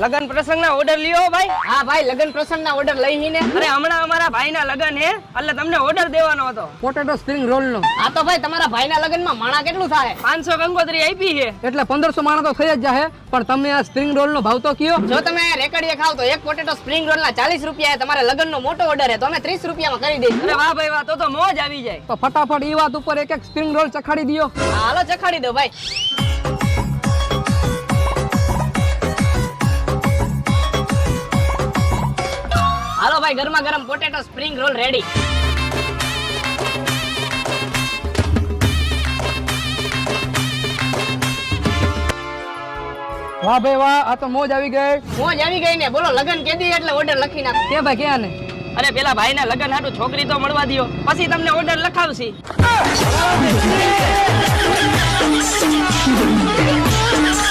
લગન પ્રસંગના ઓર્ડર લ્યો ભાઈ. હા ભાઈ, લગન પ્રસંગના ઓર્ડર લઈ ને. અરે હમણાં અમારા ભાઈના લગન હે એટલે તમને ઓર્ડર દેવાનો હતો. પોટેટો સ્પ્રિંગ રોલ નો. આ તો ભાઈ તમારા ભાઈના લગનમાં માણા કેટલું થાય? 500 કંકોત્રી આપી છે. એટલે 1500 માણસ તો થઈ જ જાહે, પણ તમે આ સ્પ્રિંગ રોલ નો ભાવ તો કયો. જો તમે રેકડીએ ખાવ તો એક પોટેટો સ્પ્રિંગ રોલ ના 40 રૂપિયા. તમારે લગનનો મોટો ઓર્ડર હે તો અમે 30 રૂપિયામાં કરી દઈશું. અરે વાહ ભાઈ વાહ, તો મોજ આવી જાય. તો ફટાફટ ઈ વાત ઉપર એક સ્પ્રિંગ રોલ ચખાડી દિયો. હા, હાલો ચખાડી દો ભાઈ. હાલો ભાઈ, ગરમા ગરમ પોટેટો સ્પ્રિંગ રોલ રેડી. વાહ ભાઈ વાહ, આ તો મોજ આવી ગઈ. મોજ આવી ગઈ ને. બોલો લગન કેદી એટલે ઓર્ડર લખી નાખો. કે ભાઈ ક્યાં ને? અરે પેલા ભાઈના લગન હાટુ છોકરી તો મળવા દ્યો, પછી તમને ઓર્ડર લખાવશી.